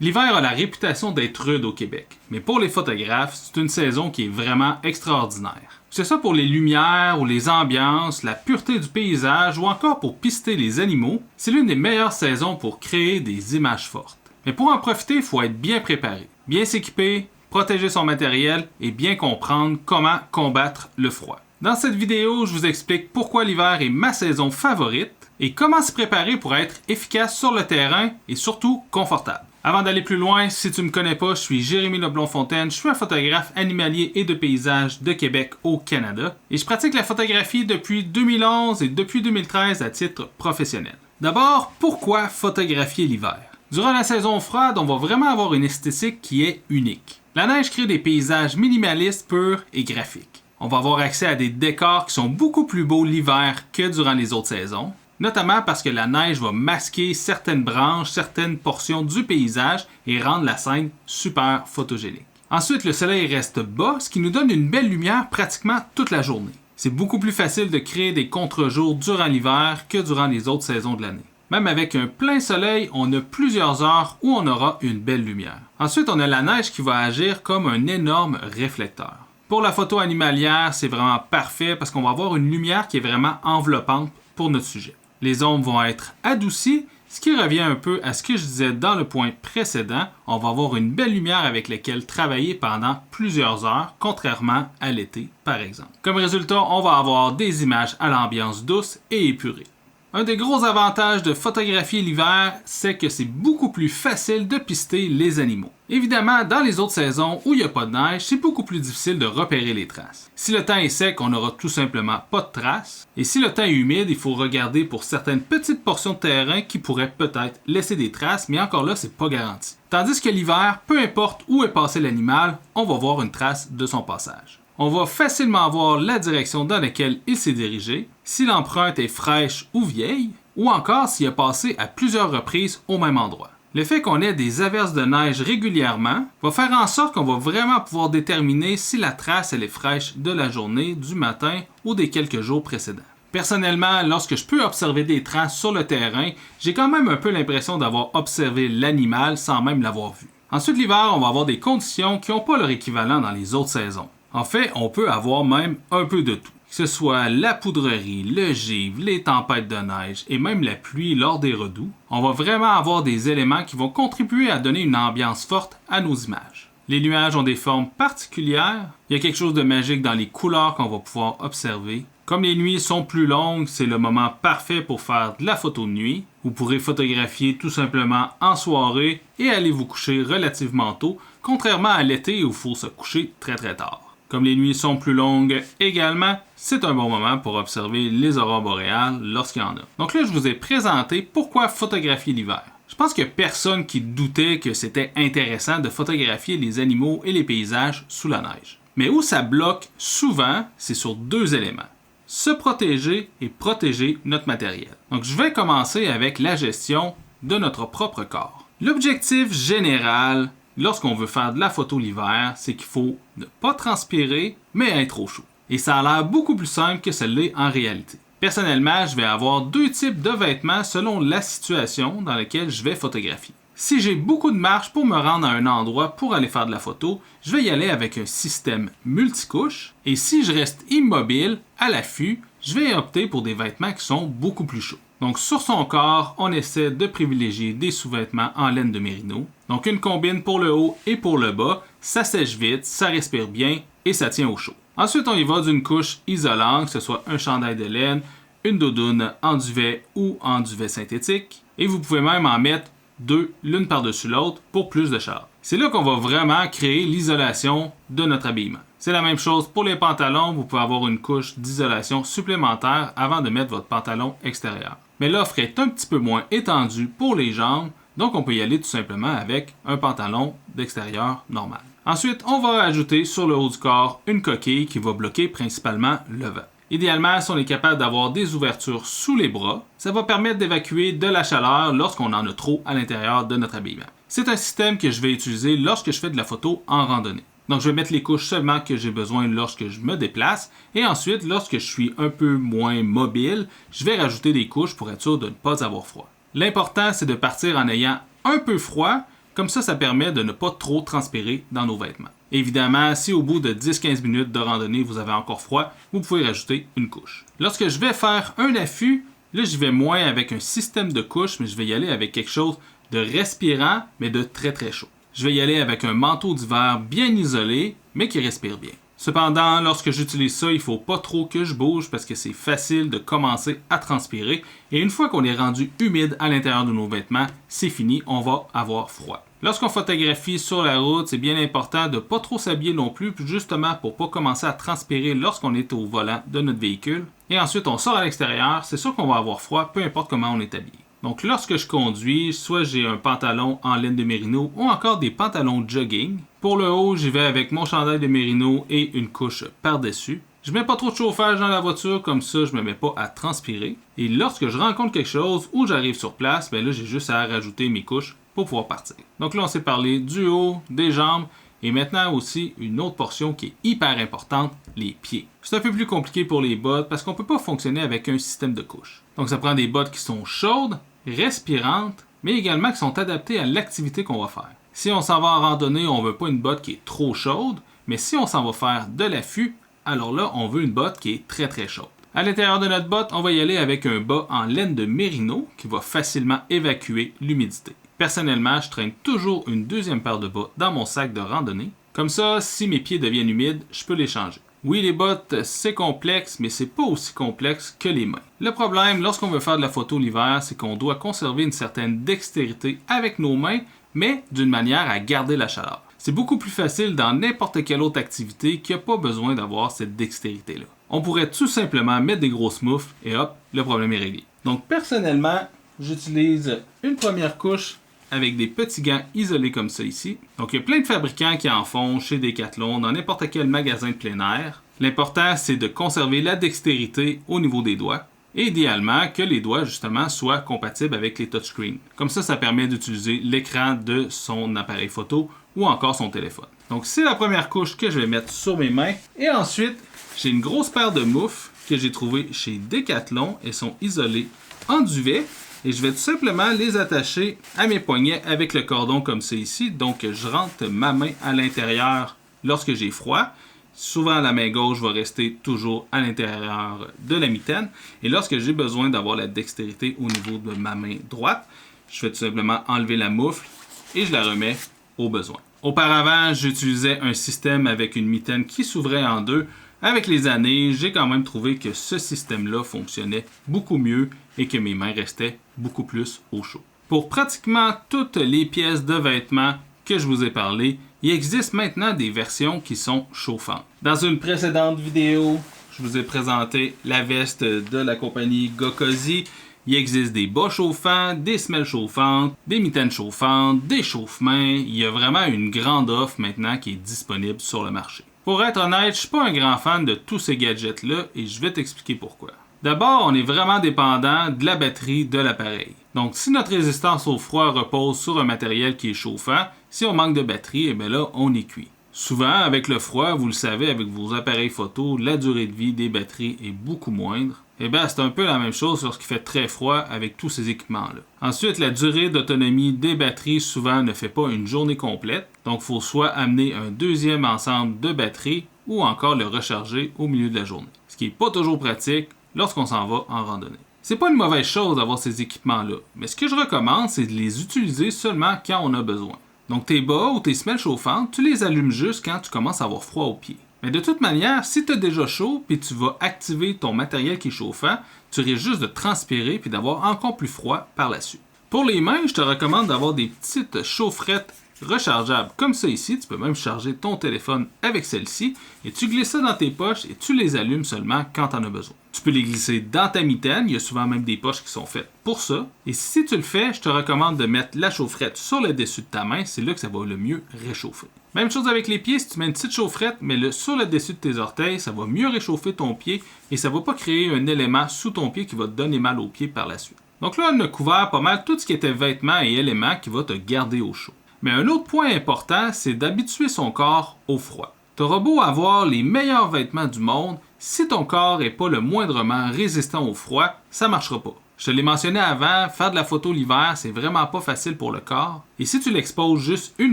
L'hiver a la réputation d'être rude au Québec, mais pour les photographes, c'est une saison qui est vraiment extraordinaire. C'est ça pour les lumières ou les ambiances, la pureté du paysage ou encore pour pister les animaux, c'est l'une des meilleures saisons pour créer des images fortes. Mais pour en profiter, il faut être bien préparé, bien s'équiper, protéger son matériel et bien comprendre comment combattre le froid. Dans cette vidéo, je vous explique pourquoi l'hiver est ma saison favorite et comment se préparer pour être efficace sur le terrain et surtout confortable. Avant d'aller plus loin, si tu ne me connais pas, je suis Jérémy Leblond-Fontaine, je suis un photographe animalier et de paysage de Québec au Canada et je pratique la photographie depuis 2011 et depuis 2013 à titre professionnel. D'abord, pourquoi photographier l'hiver? Durant la saison froide, on va vraiment avoir une esthétique qui est unique. La neige crée des paysages minimalistes, purs et graphiques. On va avoir accès à des décors qui sont beaucoup plus beaux l'hiver que durant les autres saisons, notamment parce que la neige va masquer certaines branches, certaines portions du paysage et rendre la scène super photogénique. Ensuite, le soleil reste bas, ce qui nous donne une belle lumière pratiquement toute la journée. C'est beaucoup plus facile de créer des contre-jours durant l'hiver que durant les autres saisons de l'année. Même avec un plein soleil, on a plusieurs heures où on aura une belle lumière. Ensuite, on a la neige qui va agir comme un énorme réflecteur. Pour la photo animalière, c'est vraiment parfait parce qu'on va avoir une lumière qui est vraiment enveloppante pour notre sujet. Les ombres vont être adoucies, ce qui revient un peu à ce que je disais dans le point précédent. On va avoir une belle lumière avec laquelle travailler pendant plusieurs heures, contrairement à l'été, par exemple. Comme résultat, on va avoir des images à l'ambiance douce et épurée. Un des gros avantages de photographier l'hiver, c'est que c'est beaucoup plus facile de pister les animaux. Évidemment, dans les autres saisons où il n'y a pas de neige, c'est beaucoup plus difficile de repérer les traces. Si le temps est sec, on n'aura tout simplement pas de traces. Et si le temps est humide, il faut regarder pour certaines petites portions de terrain qui pourraient peut-être laisser des traces, mais encore là, c'est pas garanti. Tandis que l'hiver, peu importe où est passé l'animal, on va voir une trace de son passage. On va facilement voir la direction dans laquelle il s'est dirigé, si l'empreinte est fraîche ou vieille, ou encore s'il a passé à plusieurs reprises au même endroit. Le fait qu'on ait des averses de neige régulièrement va faire en sorte qu'on va vraiment pouvoir déterminer si la trace elle est fraîche de la journée, du matin ou des quelques jours précédents. Personnellement, lorsque je peux observer des traces sur le terrain, j'ai quand même un peu l'impression d'avoir observé l'animal sans même l'avoir vu. Ensuite, l'hiver, on va avoir des conditions qui n'ont pas leur équivalent dans les autres saisons. En fait, on peut avoir même un peu de tout. Que ce soit la poudrerie, le givre, les tempêtes de neige et même la pluie lors des redoux, on va vraiment avoir des éléments qui vont contribuer à donner une ambiance forte à nos images. Les nuages ont des formes particulières, il y a quelque chose de magique dans les couleurs qu'on va pouvoir observer. Comme les nuits sont plus longues, c'est le moment parfait pour faire de la photo de nuit. Vous pourrez photographier tout simplement en soirée et aller vous coucher relativement tôt, contrairement à l'été où il faut se coucher très tard. Comme les nuits sont plus longues également, c'est un bon moment pour observer les aurores boréales lorsqu'il y en a. Donc là, je vous ai présenté pourquoi photographier l'hiver. Je pense qu'il n'y a personne qui doutait que c'était intéressant de photographier les animaux et les paysages sous la neige. Mais où ça bloque souvent, c'est sur deux éléments. Se protéger et protéger notre matériel. Donc je vais commencer avec la gestion de notre propre corps. L'objectif général lorsqu'on veut faire de la photo l'hiver, c'est qu'il faut ne pas transpirer, mais être au chaud. Et ça a l'air beaucoup plus simple que ça l'est en réalité. Personnellement, je vais avoir deux types de vêtements selon la situation dans laquelle je vais photographier. Si j'ai beaucoup de marche pour me rendre à un endroit pour aller faire de la photo, je vais y aller avec un système multicouche. Et si je reste immobile, à l'affût, je vais opter pour des vêtements qui sont beaucoup plus chauds. Donc sur son corps, on essaie de privilégier des sous-vêtements en laine de mérino. Donc une combine pour le haut et pour le bas, ça sèche vite, ça respire bien et ça tient au chaud. Ensuite, on y va d'une couche isolante, que ce soit un chandail de laine, une doudoune en duvet ou en duvet synthétique. Et vous pouvez même en mettre deux, l'une par-dessus l'autre, pour plus de chaleur. C'est là qu'on va vraiment créer l'isolation de notre habillement. C'est la même chose pour les pantalons, vous pouvez avoir une couche d'isolation supplémentaire avant de mettre votre pantalon extérieur. Mais l'offre est un petit peu moins étendue pour les jambes, donc on peut y aller tout simplement avec un pantalon d'extérieur normal. Ensuite, on va ajouter sur le haut du corps une coquille qui va bloquer principalement le vent. Idéalement, si on est capable d'avoir des ouvertures sous les bras, ça va permettre d'évacuer de la chaleur lorsqu'on en a trop à l'intérieur de notre habillement. C'est un système que je vais utiliser lorsque je fais de la photo en randonnée. Donc je vais mettre les couches seulement que j'ai besoin lorsque je me déplace et ensuite, lorsque je suis un peu moins mobile, je vais rajouter des couches pour être sûr de ne pas avoir froid. L'important, c'est de partir en ayant un peu froid. Comme ça permet de ne pas trop transpirer dans nos vêtements. Évidemment, si au bout de 10-15 minutes de randonnée, vous avez encore froid, vous pouvez rajouter une couche. Lorsque je vais faire un affût, là, je vais moins avec un système de couches, mais je vais y aller avec quelque chose de respirant, mais de très très chaud. Je vais y aller avec un manteau d'hiver bien isolé, mais qui respire bien. Cependant, lorsque j'utilise ça, il ne faut pas trop que je bouge parce que c'est facile de commencer à transpirer. Et une fois qu'on est rendu humide à l'intérieur de nos vêtements, c'est fini, on va avoir froid. Lorsqu'on photographie sur la route, c'est bien important de ne pas trop s'habiller non plus, justement pour ne pas commencer à transpirer lorsqu'on est au volant de notre véhicule. Et ensuite, on sort à l'extérieur, c'est sûr qu'on va avoir froid, peu importe comment on est habillé. Donc lorsque je conduis, soit j'ai un pantalon en laine de mérino ou encore des pantalons jogging. Pour le haut, j'y vais avec mon chandail de mérino et une couche par-dessus. Je mets pas trop de chauffage dans la voiture, comme ça je me mets pas à transpirer. Et lorsque je rencontre quelque chose ou j'arrive sur place, ben là j'ai juste à rajouter mes couches pour pouvoir partir. Donc là on s'est parlé du haut, des jambes et maintenant aussi une autre portion qui est hyper importante, les pieds. C'est un peu plus compliqué pour les bottes parce qu'on peut pas fonctionner avec un système de couches. Donc ça prend des bottes qui sont chaudes, respirantes, mais également qui sont adaptées à l'activité qu'on va faire. Si on s'en va en randonnée, on veut pas une botte qui est trop chaude, mais si on s'en va faire de l'affût, alors là, on veut une botte qui est très très chaude. À l'intérieur de notre botte, on va y aller avec un bas en laine de mérino qui va facilement évacuer l'humidité. Personnellement, je traîne toujours une deuxième paire de bas dans mon sac de randonnée. Comme ça, si mes pieds deviennent humides, je peux les changer. Oui, les bottes, c'est complexe, mais c'est pas aussi complexe que les mains. Le problème, lorsqu'on veut faire de la photo l'hiver, c'est qu'on doit conserver une certaine dextérité avec nos mains, mais d'une manière à garder la chaleur. C'est beaucoup plus facile dans n'importe quelle autre activité qui n'a pas besoin d'avoir cette dextérité-là. On pourrait tout simplement mettre des grosses moufles et hop, le problème est réglé. Donc personnellement, j'utilise une première couche avec des petits gants isolés comme ça ici. Donc il y a plein de fabricants qui en font chez Decathlon, dans n'importe quel magasin de plein air. L'important, c'est de conserver la dextérité au niveau des doigts. Et idéalement, que les doigts, justement, soient compatibles avec les touchscreens. Comme ça permet d'utiliser l'écran de son appareil photo ou encore son téléphone. Donc, c'est la première couche que je vais mettre sur mes mains. Et ensuite, j'ai une grosse paire de moufles que j'ai trouvées chez Decathlon. Elles sont isolées en duvet. Et je vais tout simplement les attacher à mes poignets avec le cordon comme c'est ici. Donc, je rentre ma main à l'intérieur lorsque j'ai froid. Souvent, la main gauche va rester toujours à l'intérieur de la mitaine. Et lorsque j'ai besoin d'avoir la dextérité au niveau de ma main droite, je vais tout simplement enlever la moufle et je la remets au besoin. Auparavant, j'utilisais un système avec une mitaine qui s'ouvrait en deux. Avec les années, j'ai quand même trouvé que ce système-là fonctionnait beaucoup mieux et que mes mains restaient beaucoup plus au chaud. Pour pratiquement toutes les pièces de vêtements que je vous ai parlé, il existe maintenant des versions qui sont chauffantes. Dans une précédente vidéo, je vous ai présenté la veste de la compagnie Gokasi. Il existe des bas chauffants, des semelles chauffantes, des mitaines chauffantes, des chauffe-mains. Il y a vraiment une grande offre maintenant qui est disponible sur le marché. Pour être honnête, je suis pas un grand fan de tous ces gadgets-là et je vais t'expliquer pourquoi. D'abord, on est vraiment dépendant de la batterie de l'appareil. Donc, si notre résistance au froid repose sur un matériel qui est chauffant, si on manque de batterie, eh bien là, on est cuit. Souvent, avec le froid, vous le savez, avec vos appareils photo, la durée de vie des batteries est beaucoup moindre. Eh bien, c'est un peu la même chose lorsqu'il fait très froid avec tous ces équipements-là. Ensuite, la durée d'autonomie des batteries souvent ne fait pas une journée complète. Donc, il faut soit amener un deuxième ensemble de batteries ou encore le recharger au milieu de la journée. Ce qui n'est pas toujours pratique lorsqu'on s'en va en randonnée. C'est pas une mauvaise chose d'avoir ces équipements-là, mais ce que je recommande, c'est de les utiliser seulement quand on a besoin. Donc tes bas ou tes semelles chauffantes, tu les allumes juste quand tu commences à avoir froid aux pieds. Mais de toute manière, si tu as déjà chaud puis tu vas activer ton matériel qui est chauffant, tu risques juste de transpirer puis d'avoir encore plus froid par la suite. Pour les mains, je te recommande d'avoir des petites chaufferettes rechargeables comme ça ici. Tu peux même charger ton téléphone avec celle-ci et tu glisses ça dans tes poches et tu les allumes seulement quand tu en as besoin. Tu peux les glisser dans ta mitaine, il y a souvent même des poches qui sont faites pour ça. Et si tu le fais, je te recommande de mettre la chaufferette sur le dessus de ta main, c'est là que ça va le mieux réchauffer. Même chose avec les pieds, si tu mets une petite chaufferette, mets-le sur le dessus de tes orteils, ça va mieux réchauffer ton pied et ça ne va pas créer un élément sous ton pied qui va te donner mal aux pieds par la suite. Donc là, on a couvert pas mal tout ce qui était vêtements et éléments qui va te garder au chaud. Mais un autre point important, c'est d'habituer son corps au froid. Tu auras beau avoir les meilleurs vêtements du monde, si ton corps n'est pas le moindrement résistant au froid, ça ne marchera pas. Je te l'ai mentionné avant, faire de la photo l'hiver, c'est vraiment pas facile pour le corps. Et si tu l'exposes juste 1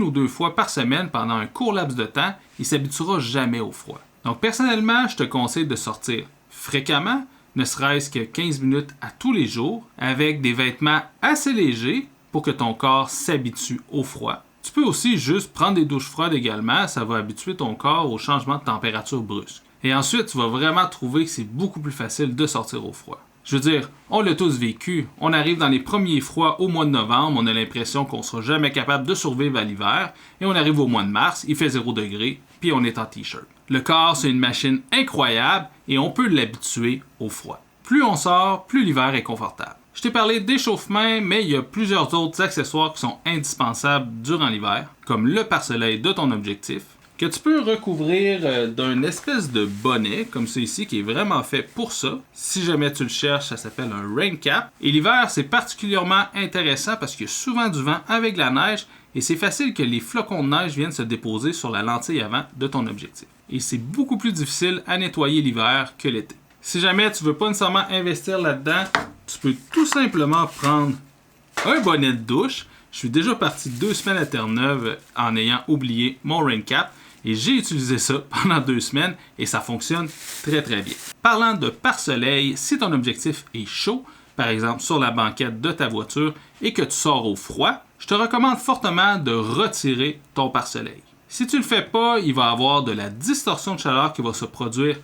ou 2 fois par semaine pendant un court laps de temps, il s'habituera jamais au froid. Donc personnellement, je te conseille de sortir fréquemment, ne serait-ce que 15 minutes à tous les jours, avec des vêtements assez légers pour que ton corps s'habitue au froid. Tu peux aussi juste prendre des douches froides également, ça va habituer ton corps au changement de température brusque. Et ensuite, tu vas vraiment trouver que c'est beaucoup plus facile de sortir au froid. Je veux dire, on l'a tous vécu. On arrive dans les premiers froids au mois de novembre, on a l'impression qu'on ne sera jamais capable de survivre à l'hiver, et on arrive au mois de mars, il fait 0 degré, puis on est en t-shirt. Le corps, c'est une machine incroyable, et on peut l'habituer au froid. Plus on sort, plus l'hiver est confortable. Je t'ai parlé d'échauffe-main, mais il y a plusieurs autres accessoires qui sont indispensables durant l'hiver, comme le pare-soleil de ton objectif, que tu peux recouvrir d'un espèce de bonnet, comme ça ici, qui est vraiment fait pour ça. Si jamais tu le cherches, ça s'appelle un rain cap. Et l'hiver, c'est particulièrement intéressant parce qu'il y a souvent du vent avec de la neige et c'est facile que les flocons de neige viennent se déposer sur la lentille avant de ton objectif. Et c'est beaucoup plus difficile à nettoyer l'hiver que l'été. Si jamais tu ne veux pas nécessairement investir là-dedans, tu peux tout simplement prendre un bonnet de douche. Je suis déjà parti 2 semaines à Terre-Neuve en ayant oublié mon rain cap. Et j'ai utilisé ça pendant 2 semaines et ça fonctionne très très bien. Parlant de pare-soleil, si ton objectif est chaud, par exemple sur la banquette de ta voiture et que tu sors au froid, je te recommande fortement de retirer ton pare-soleil. Si tu ne le fais pas, il va y avoir de la distorsion de chaleur qui va se produire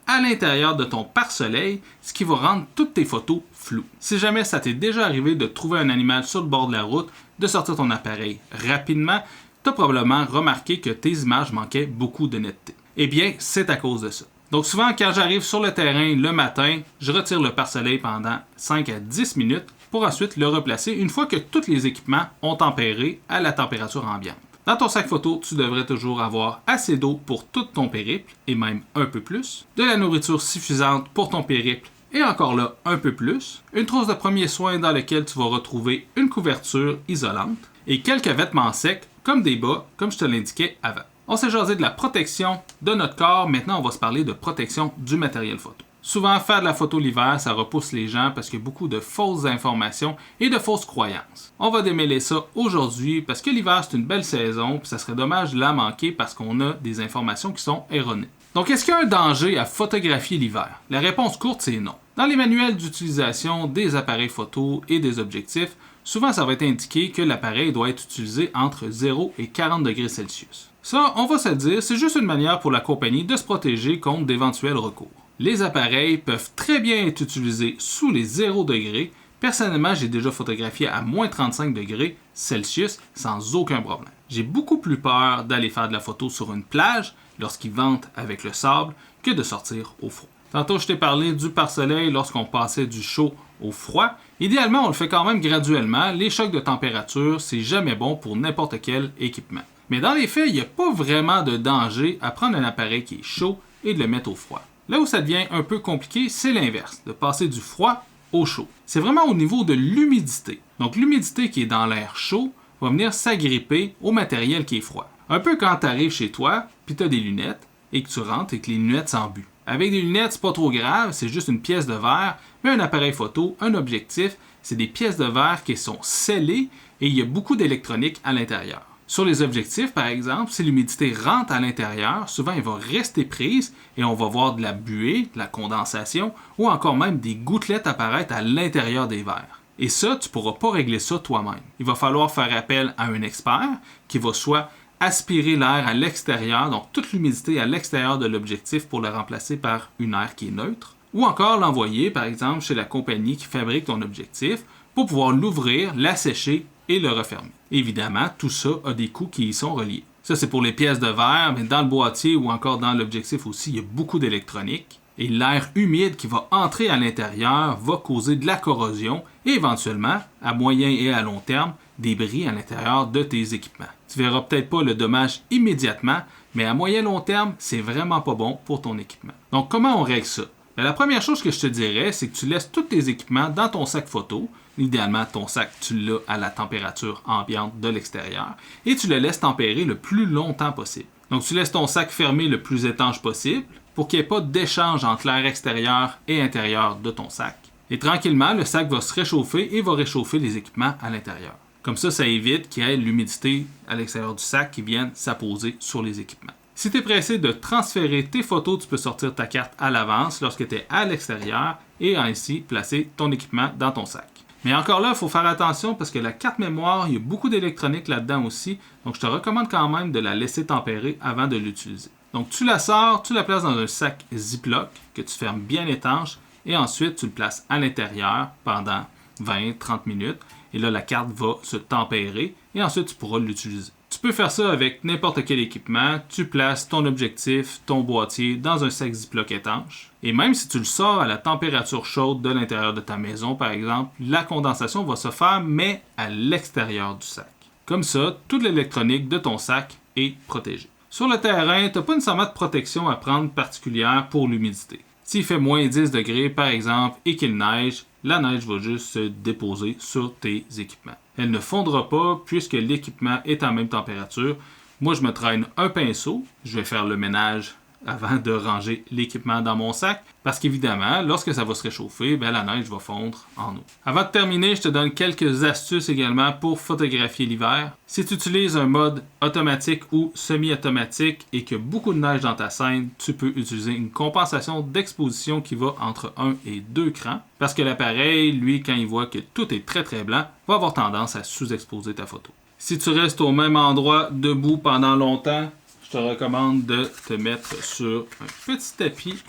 à l'intérieur de ton pare-soleil, ce qui va rendre toutes tes photos floues. Si jamais ça t'est déjà arrivé de trouver un animal sur le bord de la route, de sortir ton appareil rapidement, tu as probablement remarqué que tes images manquaient beaucoup de netteté. Eh bien, c'est à cause de ça. Donc souvent, quand j'arrive sur le terrain le matin, je retire le pare-soleil pendant 5 à 10 minutes pour ensuite le replacer une fois que tous les équipements ont tempéré à la température ambiante. Dans ton sac photo, tu devrais toujours avoir assez d'eau pour tout ton périple, et même un peu plus, de la nourriture suffisante pour ton périple, et encore là, un peu plus, une trousse de premiers soins dans laquelle tu vas retrouver une couverture isolante, et quelques vêtements secs, comme des bas, comme je te l'indiquais avant. On s'est jasé de la protection de notre corps, maintenant on va se parler de protection du matériel photo. Souvent, faire de la photo l'hiver, ça repousse les gens parce qu'il y a beaucoup de fausses informations et de fausses croyances. On va démêler ça aujourd'hui parce que l'hiver, c'est une belle saison, puis ça serait dommage de la manquer parce qu'on a des informations qui sont erronées. Donc, est-ce qu'il y a un danger à photographier l'hiver? La réponse courte, c'est non. Dans les manuels d'utilisation des appareils photo et des objectifs, souvent ça va être indiqué que l'appareil doit être utilisé entre 0 et 40 degrés Celsius. Ça, on va se le dire, c'est juste une manière pour la compagnie de se protéger contre d'éventuels recours. Les appareils peuvent très bien être utilisés sous les 0 degrés. Personnellement, j'ai déjà photographié à moins 35 degrés Celsius sans aucun problème. J'ai beaucoup plus peur d'aller faire de la photo sur une plage lorsqu'il vente avec le sable que de sortir au froid. Tantôt, je t'ai parlé du pare-soleil lorsqu'on passait du chaud au froid. Idéalement, on le fait quand même graduellement. Les chocs de température, c'est jamais bon pour n'importe quel équipement. Mais dans les faits, il n'y a pas vraiment de danger à prendre un appareil qui est chaud et de le mettre au froid. Là où ça devient un peu compliqué, c'est l'inverse, de passer du froid au chaud. C'est vraiment au niveau de l'humidité. Donc l'humidité qui est dans l'air chaud va venir s'agripper au matériel qui est froid. Un peu quand tu arrives chez toi, puis tu as des lunettes, et que tu rentres et que les lunettes s'embuent. Avec des lunettes, c'est pas trop grave, c'est juste une pièce de verre, mais un appareil photo, un objectif, c'est des pièces de verre qui sont scellées et il y a beaucoup d'électronique à l'intérieur. Sur les objectifs, par exemple, si l'humidité rentre à l'intérieur, souvent elle va rester prise et on va voir de la buée, de la condensation ou encore même des gouttelettes apparaître à l'intérieur des verres. Et ça, tu ne pourras pas régler ça toi-même. Il va falloir faire appel à un expert qui va soit aspirer l'air à l'extérieur, donc toute l'humidité à l'extérieur de l'objectif pour le remplacer par une air qui est neutre, ou encore l'envoyer, par exemple, chez la compagnie qui fabrique ton objectif pour pouvoir l'ouvrir, l'assécher et le refermer. Évidemment, tout ça a des coûts qui y sont reliés. Ça, c'est pour les pièces de verre, mais dans le boîtier ou encore dans l'objectif aussi, il y a beaucoup d'électronique. Et l'air humide qui va entrer à l'intérieur va causer de la corrosion et éventuellement, à moyen et à long terme, des bris à l'intérieur de tes équipements. Tu verras peut-être pas le dommage immédiatement, mais à moyen et long terme, c'est vraiment pas bon pour ton équipement. Donc, comment on règle ça? La première chose que je te dirais, c'est que tu laisses tous tes équipements dans ton sac photo. Idéalement, ton sac, tu l'as à la température ambiante de l'extérieur et tu le laisses tempérer le plus longtemps possible. Donc, tu laisses ton sac fermé le plus étanche possible pour qu'il n'y ait pas d'échange entre l'air extérieur et intérieur de ton sac. Et tranquillement, le sac va se réchauffer et va réchauffer les équipements à l'intérieur. Comme ça évite qu'il y ait l'humidité à l'extérieur du sac qui vienne s'apposer sur les équipements. Si tu es pressé de transférer tes photos, tu peux sortir ta carte à l'avance lorsque tu es à l'extérieur et ainsi placer ton équipement dans ton sac. Mais encore là, il faut faire attention parce que la carte mémoire, il y a beaucoup d'électronique là-dedans aussi, donc je te recommande quand même de la laisser tempérer avant de l'utiliser. Donc tu la sors, tu la places dans un sac Ziploc que tu fermes bien étanche et ensuite tu le places à l'intérieur pendant 20-30 minutes et là la carte va se tempérer et ensuite tu pourras l'utiliser. Tu peux faire ça avec n'importe quel équipement, tu places ton objectif, ton boîtier dans un sac Ziploc étanche et même si tu le sors à la température chaude de l'intérieur de ta maison par exemple, la condensation va se faire mais à l'extérieur du sac. Comme ça, toute l'électronique de ton sac est protégée. Sur le terrain, tu n'as pas nécessairement de protection à prendre particulière pour l'humidité. S'il fait moins 10 degrés par exemple et qu'il neige, la neige va juste se déposer sur tes équipements. Elle ne fondra pas puisque l'équipement est en même température. Moi, je me traîne un pinceau. Je vais faire le ménage avant de ranger l'équipement dans mon sac parce qu'évidemment, lorsque ça va se réchauffer, la neige va fondre en eau. Avant de terminer, je te donne quelques astuces également pour photographier l'hiver. Si tu utilises un mode automatique ou semi-automatique et qu'il y a beaucoup de neige dans ta scène, tu peux utiliser une compensation d'exposition qui va entre 1 et 2 crans parce que l'appareil, lui, quand il voit que tout est très très blanc, va avoir tendance à sous-exposer ta photo. Si tu restes au même endroit debout pendant longtemps, je te recommande de te mettre sur un petit tapis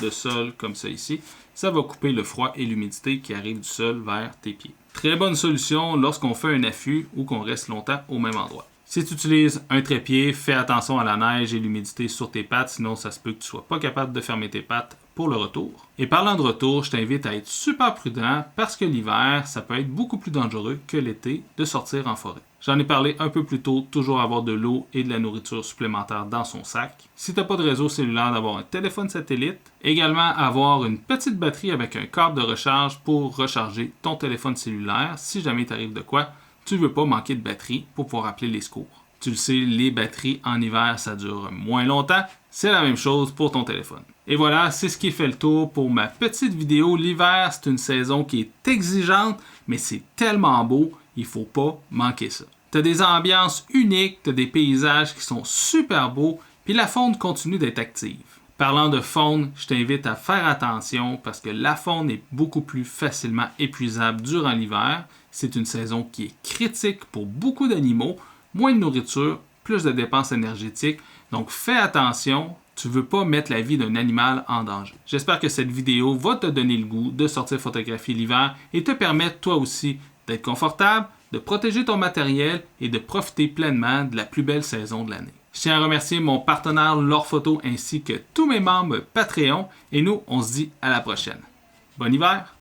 de sol comme ça ici. Ça va couper le froid et l'humidité qui arrive du sol vers tes pieds. Très bonne solution lorsqu'on fait un affût ou qu'on reste longtemps au même endroit. Si tu utilises un trépied, fais attention à la neige et l'humidité sur tes pattes, sinon ça se peut que tu ne sois pas capable de fermer tes pattes pour le retour. Et parlant de retour, je t'invite à être super prudent parce que l'hiver, ça peut être beaucoup plus dangereux que l'été de sortir en forêt. J'en ai parlé un peu plus tôt, toujours avoir de l'eau et de la nourriture supplémentaire dans son sac. Si tu n'as pas de réseau cellulaire, d'avoir un téléphone satellite. Également, avoir une petite batterie avec un câble de recharge pour recharger ton téléphone cellulaire. Si jamais il t'arrive de quoi, tu ne veux pas manquer de batterie pour pouvoir appeler les secours. Tu le sais, les batteries en hiver, ça dure moins longtemps. C'est la même chose pour ton téléphone. Et voilà, c'est ce qui fait le tour pour ma petite vidéo. L'hiver, c'est une saison qui est exigeante, mais c'est tellement beau, il ne faut pas manquer ça. Tu as des ambiances uniques, tu as des paysages qui sont super beaux, puis la faune continue d'être active. Parlant de faune, je t'invite à faire attention parce que la faune est beaucoup plus facilement épuisable durant l'hiver. C'est une saison qui est critique pour beaucoup d'animaux, moins de nourriture, plus de dépenses énergétiques. Donc fais attention, tu ne veux pas mettre la vie d'un animal en danger. J'espère que cette vidéo va te donner le goût de sortir photographier l'hiver et te permettre toi aussi d'être confortable, de protéger ton matériel et de profiter pleinement de la plus belle saison de l'année. Je tiens à remercier mon partenaire Lore Photo ainsi que tous mes membres Patreon et nous, on se dit à la prochaine. Bon hiver!